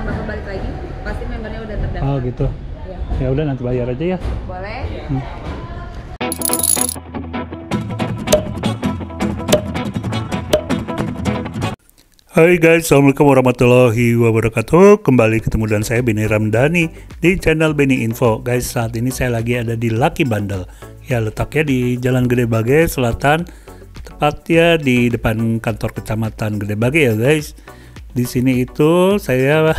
bakal balik lagi, pasti membernya udah terdaftar. Oh gitu. Ya. Ya udah nanti bayar aja ya. Boleh. Hai guys, assalamualaikum warahmatullahi wabarakatuh. Kembali ketemu dengan saya Benny Ramdhani di channel Benny Info. Guys, saat ini saya lagi ada di Lucky Bundle. Ya, letaknya di Jalan Gede Bage Selatan, tepatnya di depan kantor kecamatan Gede Bage ya guys. Di sini itu saya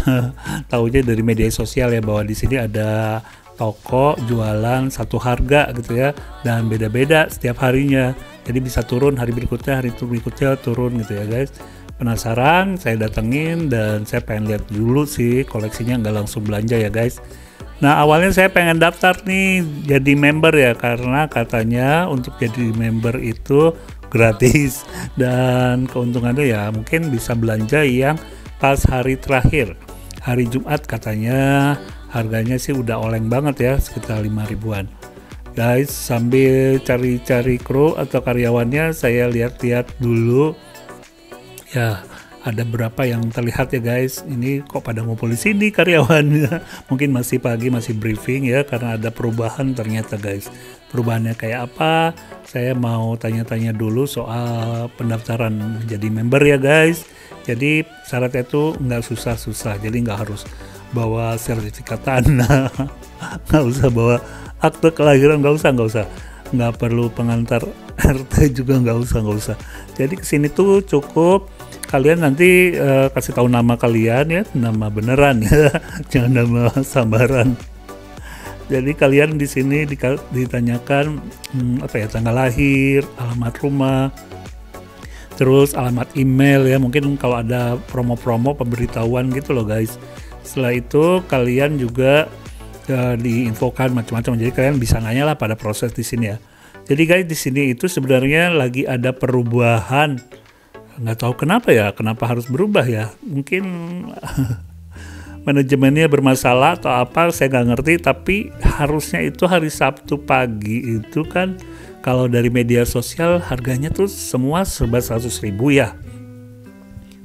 tahunya dari media sosial ya, bahwa di sini ada toko jualan satu harga gitu ya, dan beda-beda setiap harinya. Jadi bisa turun hari berikutnya, hari itu berikutnya turun gitu ya guys. Penasaran, saya datengin dan saya pengen lihat dulu sih koleksinya, nggak langsung belanja ya guys. Nah, awalnya saya pengen daftar nih jadi member ya, karena katanya untuk jadi member itu gratis dan keuntungannya ya mungkin bisa belanja yang pas hari terakhir, hari Jumat. Katanya harganya sih udah oleng banget ya, sekitar 5 ribuan. Guys, sambil cari-cari kru atau karyawannya, saya lihat-lihat dulu. Ya, ada berapa yang terlihat ya guys. Ini kok pada ngumpul di sini karyawannya. Mungkin masih pagi, masih briefing ya, karena ada perubahan ternyata guys. Perubahannya kayak apa? Saya mau tanya-tanya dulu soal pendaftaran menjadi member ya guys. Jadi syaratnya itu nggak susah-susah. Jadi nggak harus bawa sertifikat tanah, nggak usah bawa akte kelahiran, nggak usah. Nggak perlu pengantar RT juga, nggak usah. Jadi kesini tuh cukup kalian nanti kasih tahu nama kalian ya, nama beneran ya, jangan nama sambaran. Jadi kalian di sini ditanyakan tanggal lahir, alamat rumah, terus alamat email ya, mungkin kalau ada promo-promo pemberitahuan gitu loh guys. Setelah itu kalian juga diinfokan macam-macam, jadi kalian bisa nanya lah pada proses di sini ya. Jadi guys, di sini itu sebenarnya lagi ada perubahan, nggak tahu kenapa harus berubah ya, mungkin manajemennya bermasalah atau apa, saya nggak ngerti. Tapi harusnya itu hari Sabtu pagi itu kan, kalau dari media sosial harganya tuh semua serba 100 ribu ya.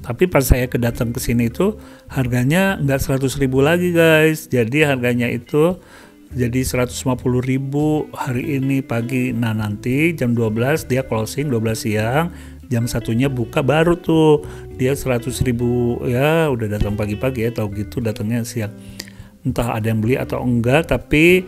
Tapi pas saya datang ke sini itu harganya nggak 100 ribu lagi guys. Jadi harganya itu jadi 150 ribu hari ini pagi. Nah, nanti jam 12 dia closing, 12 siang, jam satunya buka baru tuh dia 100 ribu ya. Udah datang pagi-pagi ya, tahu gitu datangnya siang. Entah ada yang beli atau enggak, tapi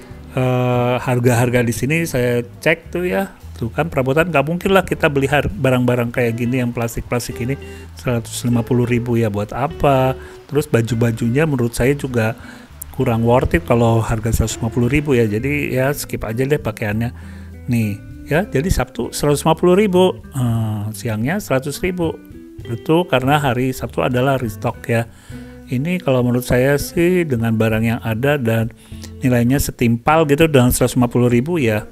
harga-harga di sini saya cek tuh ya. Tuh kan perabotan nggak mungkin lah kita beli barang-barang kayak gini yang plastik-plastik ini 150 ribu ya, buat apa. Terus baju-bajunya menurut saya juga kurang worth it kalau harga 150 ribu ya. Jadi ya skip aja deh pakaiannya nih ya. Jadi Sabtu 150 ribu, siangnya 100 ribu. Itu karena hari Sabtu adalah restock ya. Ini kalau menurut saya sih dengan barang yang ada dan nilainya setimpal gitu dengan 150 ribu ya.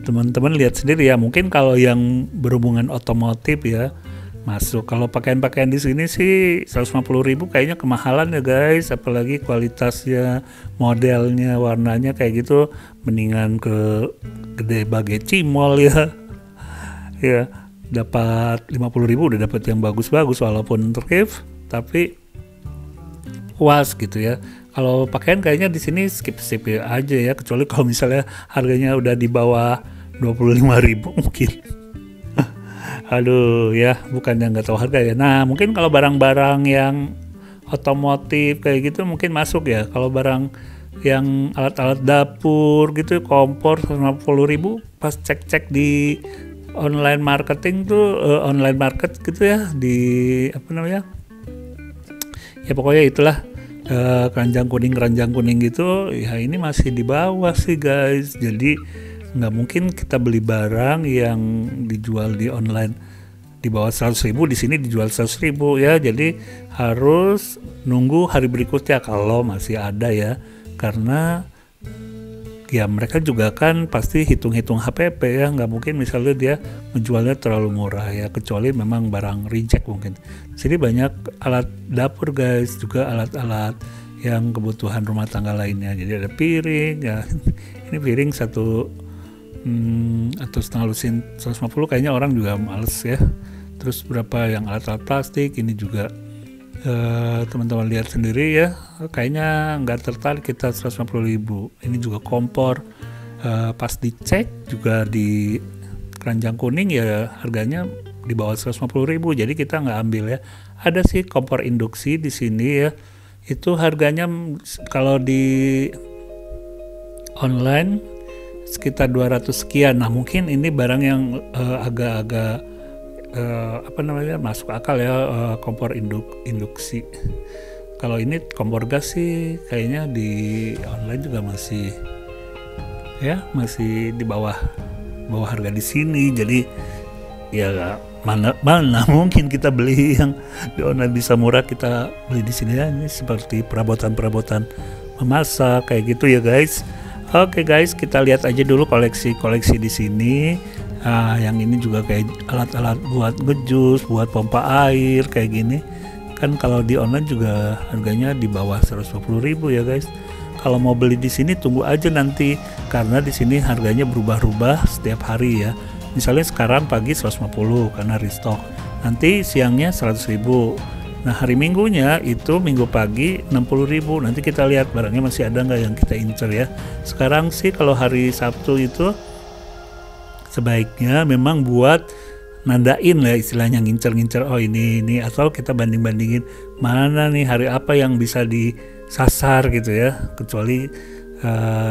Teman-teman lihat sendiri ya, mungkin kalau yang berhubungan otomotif ya masuk. Kalau pakaian-pakaian di sini sih 150 ribu kayaknya kemahalan ya guys, apalagi kualitasnya, modelnya, warnanya kayak gitu. Mendingan ke Gede Bage Cimol ya. Ya, dapat 50 ribu udah dapat yang bagus-bagus, walaupun thrift tapi puas gitu ya. Kalau pakaian kayaknya di sini skip aja ya, kecuali kalau misalnya harganya udah di bawah 25 ribu mungkin. Aduh ya, bukannya nggak tahu harga ya. Nah, mungkin kalau barang-barang yang otomotif kayak gitu mungkin masuk ya. Kalau barang yang alat-alat dapur gitu, kompor 150 ribu, pas cek-cek di online marketing tuh, online market gitu ya, di apa namanya? Ya pokoknya itulah. Keranjang kuning gitu ya, ini masih di bawah sih guys. Jadi nggak mungkin kita beli barang yang dijual di online di bawah 100 ribu, di sini dijual 100 ribu ya. Jadi harus nunggu hari berikutnya kalau masih ada ya, karena ya mereka juga kan pasti hitung-hitung HPP ya. Nggak mungkin misalnya dia menjualnya terlalu murah ya, kecuali memang barang reject mungkin. Sini banyak alat dapur guys, juga alat-alat yang kebutuhan rumah tangga lainnya. Jadi ada piring ya, ini piring satu atau setengah lusin 150 kayaknya orang juga males ya. Terus berapa yang alat-alat plastik, ini juga Teman-teman lihat sendiri ya, kayaknya nggak tertarik kita 150.000. Ini juga kompor, pas dicek juga di keranjang kuning ya harganya di bawah 150.000, jadi kita nggak ambil ya. Ada sih kompor induksi di sini ya, itu harganya kalau di online sekitar 200 sekian. Nah mungkin ini barang yang agak-agak masuk akal ya, kompor induksi. Kalau ini kompor gas sih kayaknya di online juga masih di bawah harga di sini. Jadi ya mana mungkin kita beli yang di online bisa murah, kita beli di sini ya. Ini seperti perabotan memasak kayak gitu ya guys. Oke guys, kita lihat aja dulu koleksi di sini. Yang ini juga kayak alat-alat buat ngejus, buat pompa air kayak gini. Kan kalau di online juga harganya di bawah 120.000 ya guys. Kalau mau beli di sini tunggu aja nanti, karena di sini harganya berubah-ubah setiap hari ya. Misalnya sekarang pagi 150 karena restock. Nanti siangnya 100.000. Nah hari Minggunya itu minggu pagi 60.000. Nanti kita lihat barangnya masih ada nggak yang kita incer ya. Sekarang sih kalau hari Sabtu itu sebaiknya memang buat nandain lah istilahnya, ngincer oh ini atau kita bandingin mana nih hari apa yang bisa disasar gitu ya. Kecuali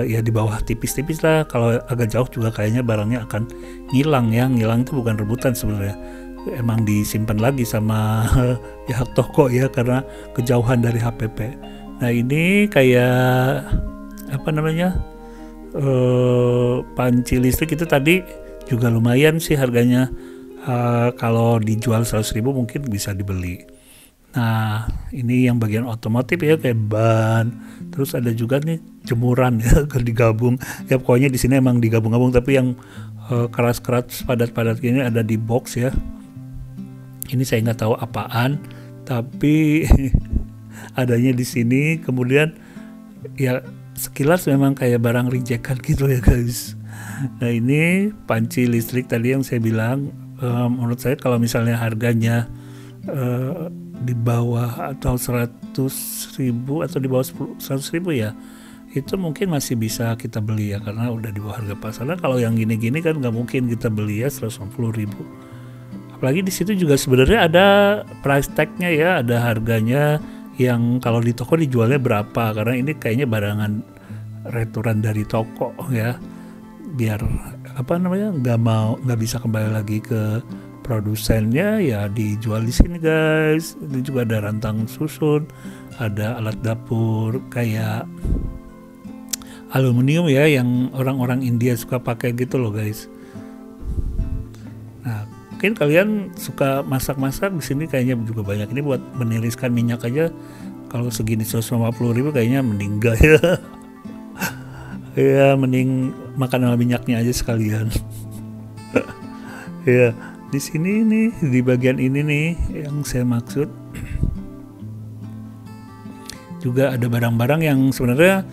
ya di bawah tipis-tipis lah. Kalau agak jauh juga kayaknya barangnya akan ngilang ya. Ngilang itu bukan rebutan sebenarnya, emang disimpan lagi sama pihak toko ya karena kejauhan dari HPP. Nah ini kayak panci listrik itu tadi juga lumayan sih harganya. Kalau dijual 100.000 mungkin bisa dibeli. Nah ini yang bagian otomotif ya, kayak ban, terus ada juga nih jemuran ya digabung ya. Pokoknya di sini emang digabung-gabung, tapi yang keras-keras padat-padat ini ada di box ya. Ini saya nggak tahu apaan, tapi adanya di sini. Kemudian ya sekilas memang kayak barang rejekan gitu ya guys. Nah ini panci listrik tadi yang saya bilang, menurut saya kalau misalnya harganya di bawah atau 100.000 atau di bawah 100.000 ya, itu mungkin masih bisa kita beli ya, karena udah di bawah harga pasar. Kalau yang gini-gini kan nggak mungkin kita beli ya 150.000. Apalagi di situ juga sebenarnya ada price tag-nya ya, ada harganya yang kalau di toko dijualnya berapa, karena ini kayaknya barangan returan dari toko ya, biar nggak bisa kembali lagi ke produsennya ya, dijual di sini guys. Ini juga ada rantang susun, ada alat dapur kayak aluminium ya, yang orang-orang India suka pakai gitu loh guys. Nah mungkin kalian suka masak-masak, di sini kayaknya juga banyak. Ini buat meniriskan minyak aja, kalau segini 150.000 kayaknya mending enggak ya. Ya mending makan sama minyaknya aja sekalian. Ya di sini nih, di bagian ini nih yang saya maksud, juga ada barang-barang yang sebenarnya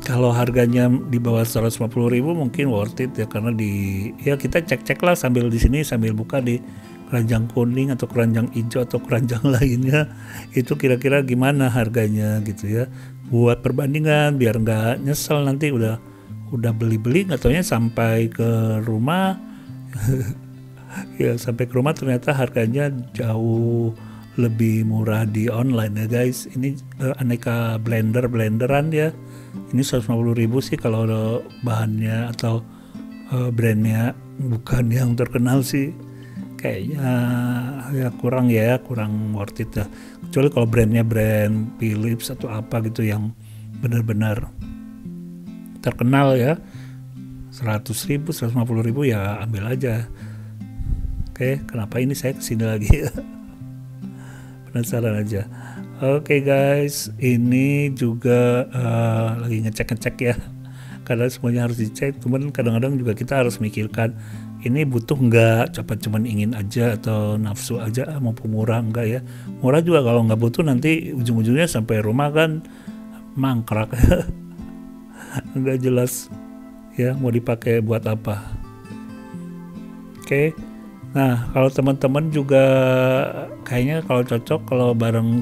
kalau harganya di bawah 150.000 mungkin worth it ya, karena kita cek-cek lah sambil di sini, sambil buka di keranjang kuning atau keranjang hijau atau keranjang lainnya, itu kira-kira gimana harganya gitu ya, buat perbandingan biar nggak nyesel nanti udah beli-beli nggak taunya sampai ke rumah ya, sampai ke rumah ternyata harganya jauh lebih murah di online ya guys. Ini aneka blenderan ya, ini 150.000 sih kalau bahannya atau brandnya bukan yang terkenal sih, kayaknya ya kurang worth it ya. Kecuali kalau brandnya brand Philips atau apa gitu yang benar-benar terkenal ya, 100.000, 150.000 ya ambil aja. Oke, kenapa ini saya kesini lagi ya? Penasaran aja. Oke guys, ini juga lagi ngecek ya, karena semuanya harus dicek. Cuman kadang-kadang juga kita harus mikirkan, ini butuh nggak, cuman ingin aja atau nafsu aja, mau murah enggak ya. Murah juga kalau nggak butuh nanti ujung-ujungnya sampai rumah kan mangkrak. Nggak jelas ya mau dipakai buat apa. Oke. Nah kalau teman-teman juga kayaknya kalau cocok, kalau barang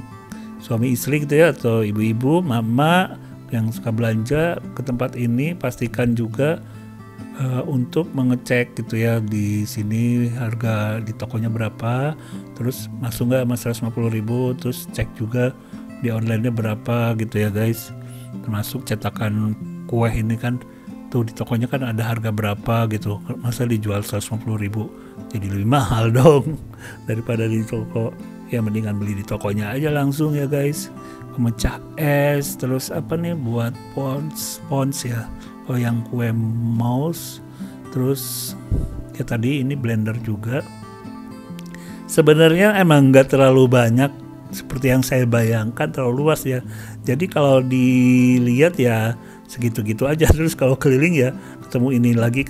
suami istri gitu ya, atau ibu-ibu, mama yang suka belanja ke tempat ini, pastikan juga untuk mengecek gitu ya di sini harga di tokonya berapa, terus masuk nggak mas 150.000, terus cek juga di online-nya berapa gitu ya guys. Termasuk cetakan kue ini kan tuh di tokonya kan ada harga berapa gitu, masa dijual 150.000, jadi lebih mahal dong daripada di toko. Ya mendingan beli di tokonya aja langsung ya guys. Pemecah es, terus apa nih buat spons ya, oh yang kue mouse, terus ya tadi ini blender juga. Sebenarnya emang nggak terlalu banyak seperti yang saya bayangkan, terlalu luas ya. Jadi kalau dilihat ya segitu-gitu aja, terus kalau keliling ya ketemu ini lagi.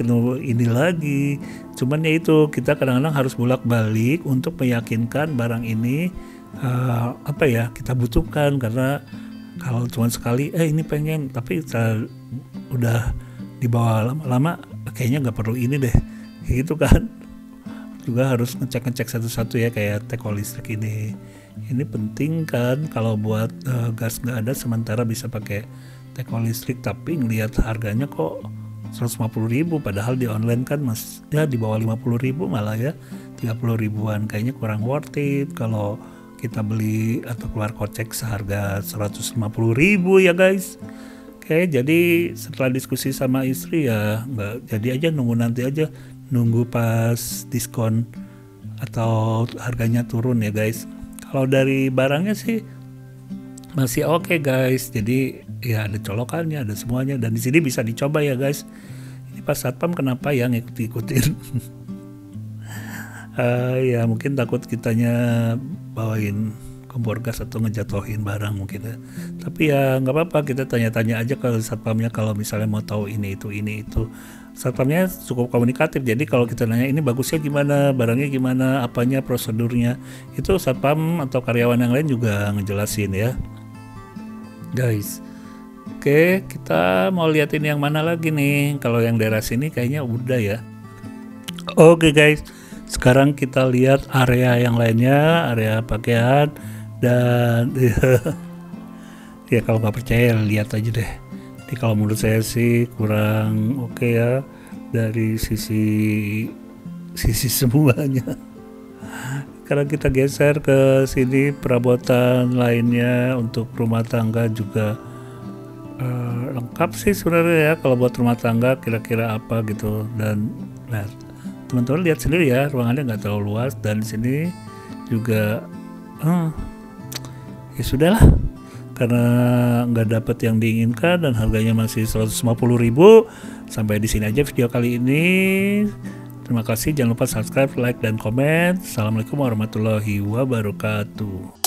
Cuman ya itu, kita kadang-kadang harus bolak-balik untuk meyakinkan barang ini apa ya kita butuhkan, karena kalau cuma sekali ini pengen, tapi udah dibawa lama-lama kayaknya nggak perlu ini deh gitu kan. Juga harus ngecek satu-satu ya, kayak teko listrik ini penting kan. Kalau buat gas nggak ada sementara bisa pakai teko listrik, tapi ngelihat harganya kok 150.000, padahal di online kan ya di bawah 50.000 malah ya, 30.000-an, kayaknya kurang worth it kalau kita beli atau keluar kocek seharga 150.000 ya guys. Oke, jadi setelah diskusi sama istri ya nggak jadi aja, nunggu pas diskon atau harganya turun ya guys. Kalau dari barangnya sih masih oke guys, jadi ya ada colokannya, ada semuanya, dan di sini bisa dicoba ya guys. Ini pas satpam kenapa ya ngikut-ikutin? Ya mungkin takut kitanya bawain kompor gas atau ngejatuhin barang mungkin ya. Tapi ya nggak apa-apa, kita tanya-tanya aja ke satpamnya kalau misalnya mau tahu ini itu. Satpamnya cukup komunikatif, jadi kalau kita nanya ini bagusnya gimana, barangnya gimana, apanya, prosedurnya, itu satpam atau karyawan yang lain juga ngejelasin ya guys. Oke, kita mau liatin yang mana lagi nih. Kalau yang daerah sini kayaknya udah ya. Oke guys, sekarang kita lihat area yang lainnya, area pakaian. Dan ya kalau nggak percaya lihat aja deh. Ini kalau menurut saya sih kurang oke ya dari sisi semuanya. Karena kita geser ke sini, perabotan lainnya untuk rumah tangga juga lengkap sih sebenarnya ya. Kalau buat rumah tangga kira-kira apa gitu. Dan nah, teman-teman lihat sendiri ya, ruangannya nggak terlalu luas, dan di sini juga ya sudahlah, karena nggak dapet yang diinginkan dan harganya masih 150.000. Sampai di sini aja video kali ini. Terima kasih, jangan lupa subscribe, like, dan komen. Assalamualaikum warahmatullahi wabarakatuh.